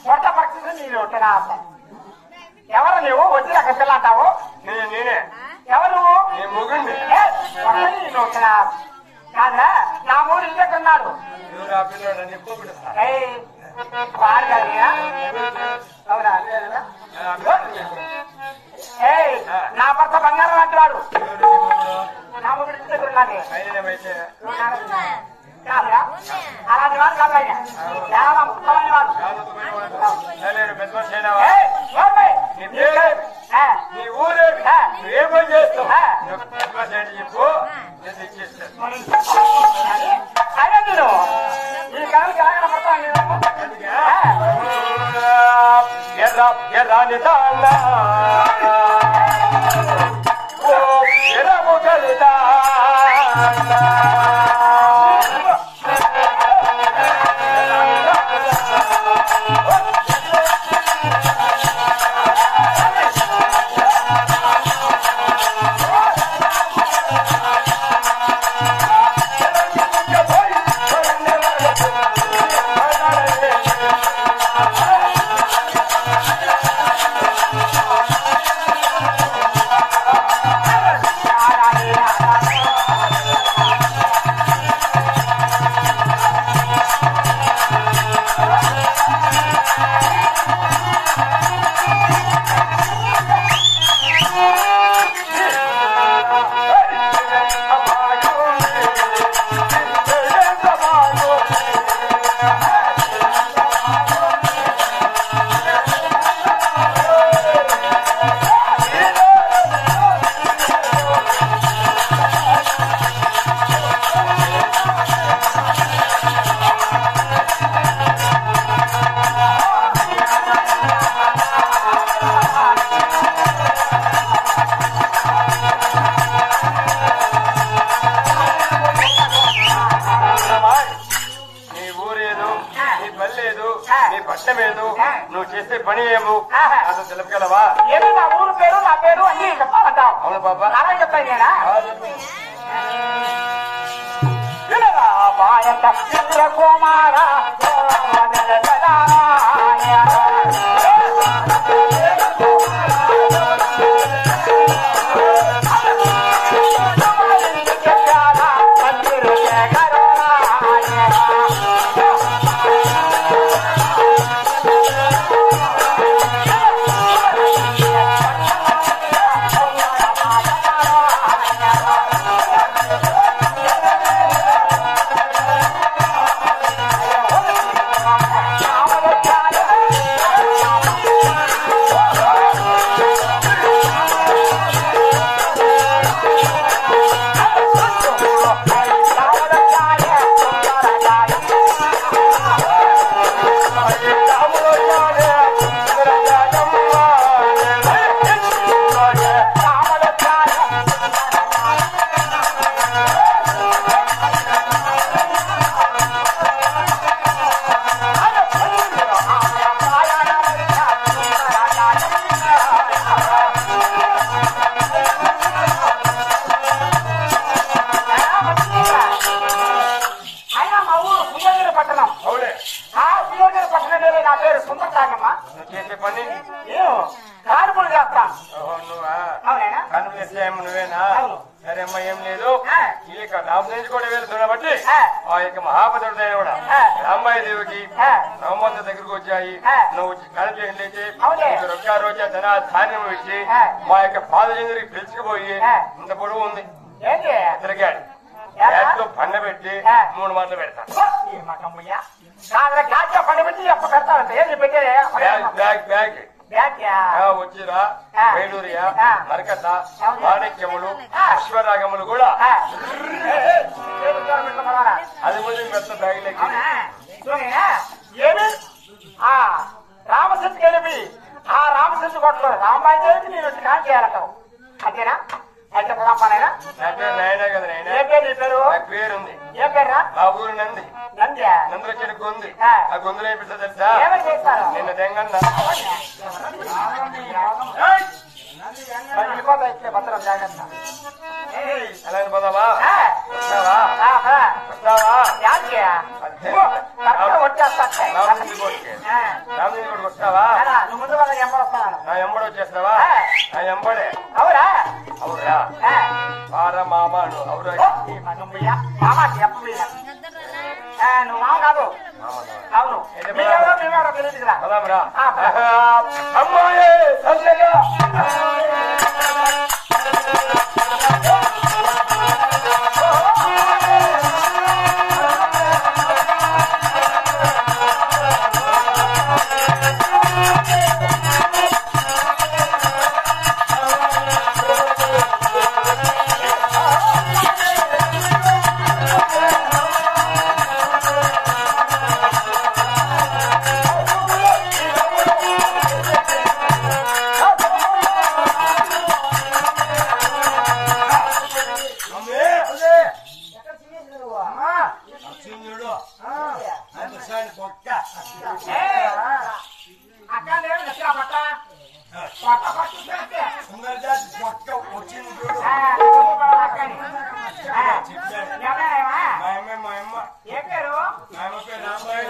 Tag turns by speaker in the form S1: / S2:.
S1: పొట్ట పక్షి నేను ఉంటున్నా. ఎవరు నువ్వు వచ్చి అక్కడ పిల్ల అంటావు?
S2: నేనే.
S1: ఎవరు?
S2: నీ మొగుడిని.
S1: నేను ఉంటున్నా కాదురా. నా మూడు ఇంటి ఉన్నాడు. అవునా? నా భర్త బంగారం లాంటి వాడు. నా మూడు ఇంటి దగ్గర ఉన్నాడు. కాదురా అలాంటి వాడు కాదు. ఆయన చాలా ఉత్తమైన వాడు.
S2: నీ ఊరే ఏ పని చేస్తావు? చెప్పు.
S1: అదే నేను ఈ కళలు జాగ్రత్త పడతాను.
S2: ఎర్రాని తాళ్ళ ఎర్రము కలిదా నువ్వు చేసే పని ఏమో అసలు తెలుపగలవా?
S1: ఏమి నా ఊరు పేరు నా పేరు అన్ని చెప్పాలంటావు?
S2: అవును బాబా.
S1: నారాయణ చెప్తాను నేనా? కుమారా
S2: నువ్వేనా? సరే అమ్మా, ఏం లేదు. ఈ యొక్క రామదేవి కూడా వెళ్తున్నా బట్టి ఆ యొక్క మహాపతుడు కూడా రామ్మాయి దేవికి నవమంత దగ్గరకు వచ్చాయి. నువ్వు కనిపించే రొక్క రోజా ధన ధాన్యం ఇచ్చి మా యొక్క పాదచంద్రికి పిలుచుకుపోయి ఇంత పొడవు ఉంది తిరిగాడు. గ్యాస్ లో పండ పెట్టి 3 మాటలు పెడతాను. వచ్చిరా వేలూరియా మరకత మాణిక్యములు అశ్వరాగములు కూడా అది ముందు పెద్ద బ్యాగులకి
S1: రామశక్తి కలిపి ఆ రామశక్తి కొట్టలో రాంబాయి దేవికి నేను వచ్చి కాన్ చేయాలంటావు అంతేనా? అయితే పదాపనైనా
S2: నాయనా కదా నాయన.
S1: ఏ పేరు? నీ పేరు?
S2: పేరుంది.
S1: ఏ పేరు?
S2: ఆ ఊరు నంది.
S1: నంది
S2: నందులో చెడు గొంది. ఆ గొంతులో ఏం పెడతా తెలుసా?
S1: ఏమని చేస్తారు?
S2: నిన్న తెంగన్నా
S1: భద్రం జాగ్రత్త.
S2: అలాంటి పోదావా? వస్తావా? వస్తావా?
S1: వచ్చా
S2: రామచంద్ర కోటికి రామచంద్ర కోటికి వస్తావా?
S1: నువ్వు ముందు వాళ్ళకి ఎంబడి వస్తాను.
S2: నా ఎంబడి వచ్చేస్తావా? నా ఎంబడే.
S1: అవురా
S2: అవురా పారా మామ అవురా
S1: మామ చెప్ప నువ్వు మామ కాదు. అవును మేమెవరో తెలియదు కదా.
S2: పదామరా అమ్మాయి సందగా
S1: రాంబాయి